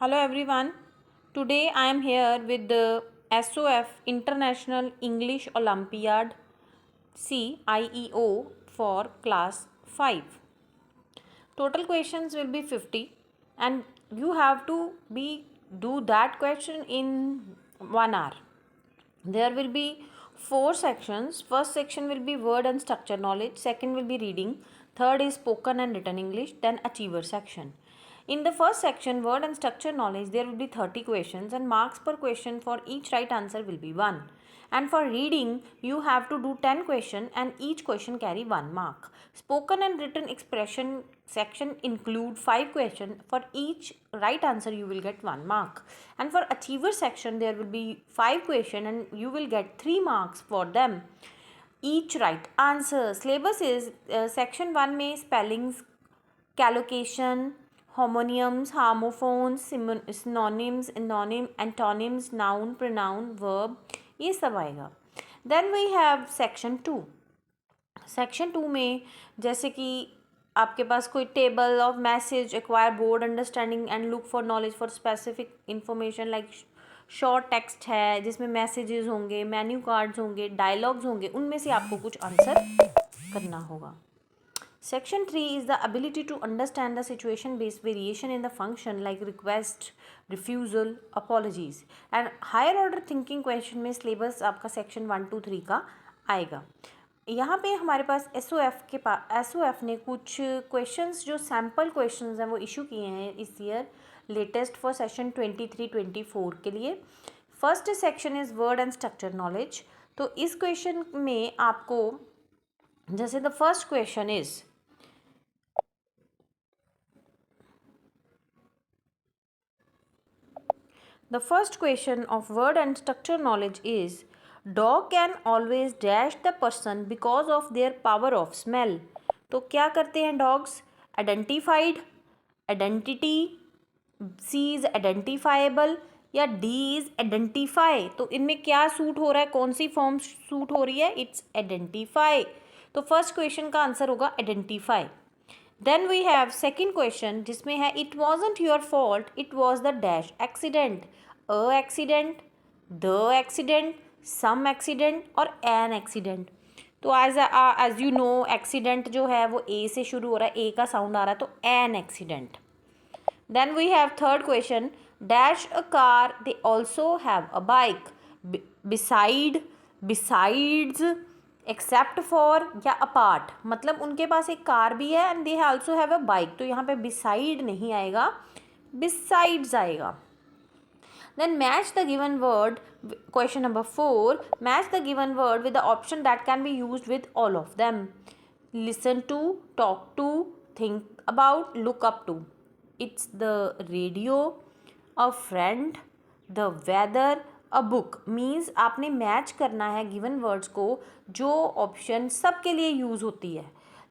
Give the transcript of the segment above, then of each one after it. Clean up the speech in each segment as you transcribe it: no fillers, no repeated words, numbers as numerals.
Hello everyone. Today I am here with the SOF International English Olympiad CIEO for class 5. Total questions will be 50 and you have to be do that question in 1 hour. There will be 4 sections. First section will be word and structure knowledge, second will be reading, third is spoken and written English, then achiever section. In the first section, word and structure knowledge, there will be 30 questions and marks per question for each right answer will be 1. And for reading, you have to do 10 questions and each question carry 1 mark. Spoken and written expression section include 5 questions. For each right answer, you will get 1 mark. And for achiever section, there will be 5 questions and you will get 3 marks for them. Each right answer. Syllabus is section 1 में spellings, collocation, homonyms, homophones, synonyms, antonyms, noun, pronoun, verb, ये सब आएगा. Then we have section 2. Section 2 में जैसे कि आपके पास कोई table of message, acquire broad understanding and look for knowledge for specific information like short text है जिसमें मैसेजेस होंगे, मेन्यू कार्ड्स होंगे, डायलॉग्स होंगे, उनमें से आपको कुछ आंसर करना होगा. Section 3 is the ability to understand the situation-based variation in the function like request, refusal, apologies. And higher order thinking question में syllabus आपका section 1 to 3 का आएगा. यहाँ पे हमारे पास SOF ने कुछ questions जो sample questions हैं वो issue किए हैं इस year latest for session 23-24 के लिए. First section is word and structure knowledge. तो इस question में आपको जैसे the first question is the first question of word and structure knowledge is dog can always dash the person because of their power of smell. तो क्या करते हैं dogs? Identified, identity, C is identifiable या D is identify. तो इनमें क्या suit हो रहा है, कौन सी फॉर्म सूट हो रही है? It's identify. तो फर्स्ट क्वेश्चन का आंसर होगा identify. Then we have second question जिसमें है it wasn't your fault, it was the dash accident. A accident, the accident, some accident और an accident. तो as you know accident जो है वो A से शुरू हो रहा है, A का साउंड आ रहा है तो an accident. Then we have third question dash a car, they also have a bike. Besides, except for या अपार्ट, मतलब उनके पास एक कार भी है and they also have a bike. तो यहाँ पे बिसाइड नहीं आएगा, बिसाइड्स आएगा. Then match the given word. Question number 4, match the given word with the option that can be used with all of them. Listen to, talk to, think about, look up to. It's the radio, a friend, the weather, a book. Means आपने match करना है given words को जो option सबके लिए use होती है.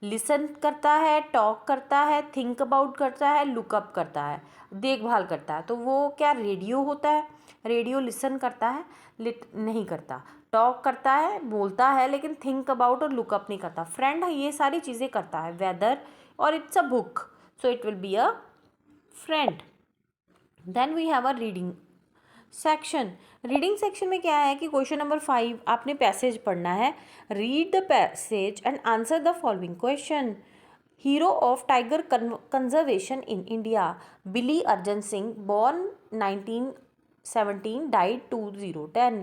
Listen करता है, टॉक करता है, थिंक अबाउट करता है, लुकअप करता है, देखभाल करता है. तो वो क्या रेडियो होता है? रेडियो लिसन करता है, नहीं करता. टॉक करता है, बोलता है, लेकिन थिंक अबाउट और लुकअप नहीं करता. फ्रेंड ये सारी चीज़ें करता है. वेदर और it's a book, so it will be a friend. Then we have a reading section. Reading section में क्या है कि क्वेश्चन नंबर 5 आपने पैसेज पढ़ना है. Read the passage and answer the following question. Hero of tiger conservation in India, Billy Arjan Singh, born 1917, died 2010.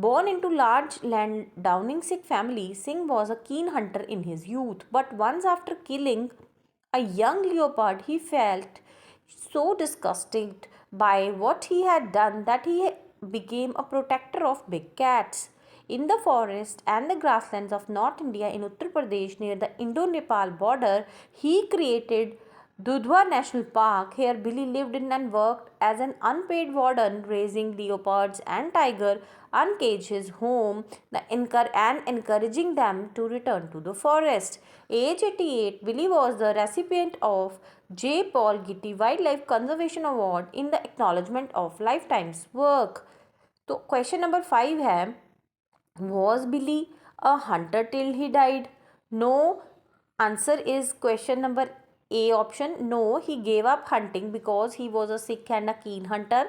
Born into large landowning Sikh family, Singh was a keen hunter in his youth, but once after killing a young leopard, he felt so disgusted by what he had done that he became a protector of big cats. In the forest and the grasslands of North India in Uttar Pradesh near the Indo-Nepal border, he created Dudhwa National Park. Here Billy lived in and worked as an unpaid warden, raising leopards and tiger, uncaged his home and encouraging them to return to the forest. Age 88, Billy was the recipient of J. Paul Getty Wildlife Conservation Award in the acknowledgement of lifetime's work. तो question number 5 है, was Billy a hunter till he died? No. Answer is question number A option, no, he gave up hunting because he was a sick and a keen hunter.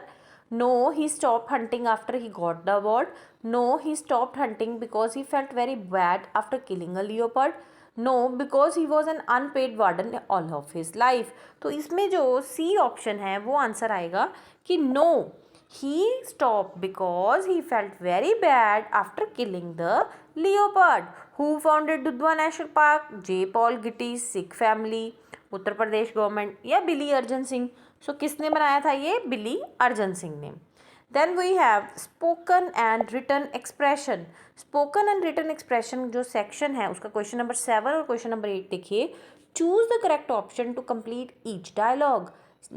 No, he stopped hunting after he got the award. No, he stopped hunting because he felt very bad after killing a leopard. No, because he was an unpaid warden all of his life. तो इसमें जो C option है वो answer आएगा कि no, he stopped because he felt very bad after killing the leopard. Who founded Dudhwa National Park? J. Paul Getty's Sikh family, Uttar Pradesh government या बिली अर्जन सिंह. सो किसने बनाया था ये? बिली अर्जन सिंह ने. Then we have spoken and written expression. Spoken and written expression जो section है उसका question number 7 और क्वेश्चन नंबर 8 देखिए. Choose the correct option to complete each dialogue.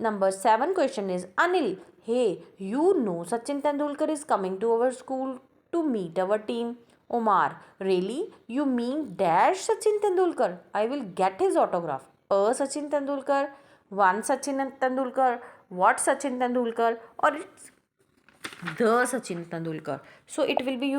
Number 7 question is, Anil, hey, you know Sachin Tendulkar is coming to our school to meet our team. Omar, really? You mean dash Sachin Tendulkar? I will get his autograph. A Sachin Tendulkar, one Sachin Tendulkar, what Sachin Tendulkar, or it's the Sachin Tendulkar. So it will be,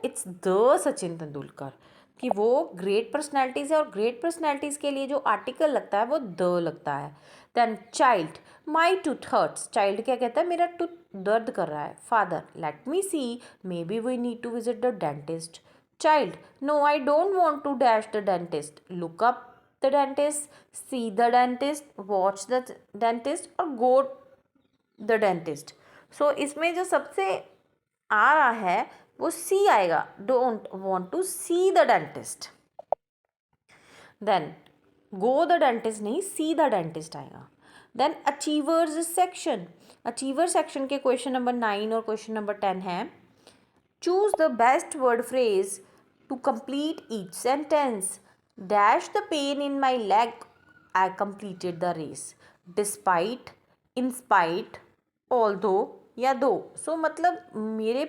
it's the Sachin Tendulkar. कि वो great personalities है और great personalities के लिए जो article लगता है वो द लगता है. Then child, my tooth hurts. Child क्या कहता है? मेरा टूथ दर्द कर रहा है. Father, let me see, maybe we need to visit the dentist. Child, no I don't want to dash the dentist. Look up the dentist, see the dentist, watch the dentist और go the dentist. सो इसमें जो सबसे आ रहा है वो see आएगा. Don't want to see the dentist. Then go the dentist नहीं, see the dentist आएगा. Then achievers section. Achiever section के क्वेश्चन नंबर 9 और क्वेश्चन नंबर 10 है. Choose the best word phrase to complete each sentence. Dash the pain in my leg, I completed the race. Despite, in spite, although या though. सो मतलब मेरे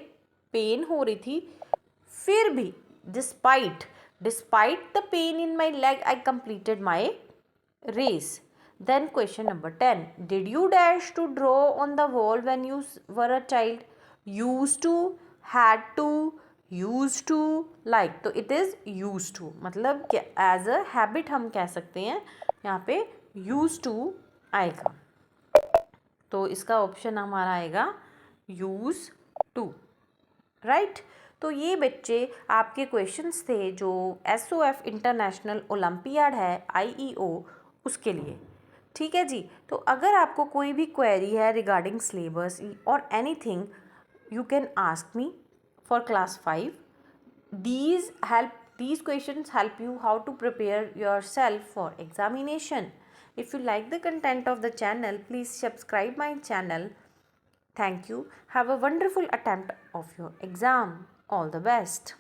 pen हो रही थी फिर भी, despite the pain in my leg I completed my race. Then question number 10, did you dash to draw on the wall when you were a child. Use to, had to, use to, like. तो it is use to, मतलब as a habit हम कह सकते हैं. यहाँ पे use to आएगा. तो इसका ऑप्शन हमारा आएगा यूज टू. राइट. तो ये बच्चे आपके क्वेश्चंस थे जो SOF इंटरनेशनल ओलंपियाड है IEO उसके लिए. ठीक है जी. तो अगर आपको कोई भी क्वेरी है रिगार्डिंग सिलेबस और anything, you can ask me for class 5. these questions help you how to prepare yourself for examination. If you like the content of the channel, please subscribe my channel. Thank you. Have a wonderful attempt of your exam. All the best.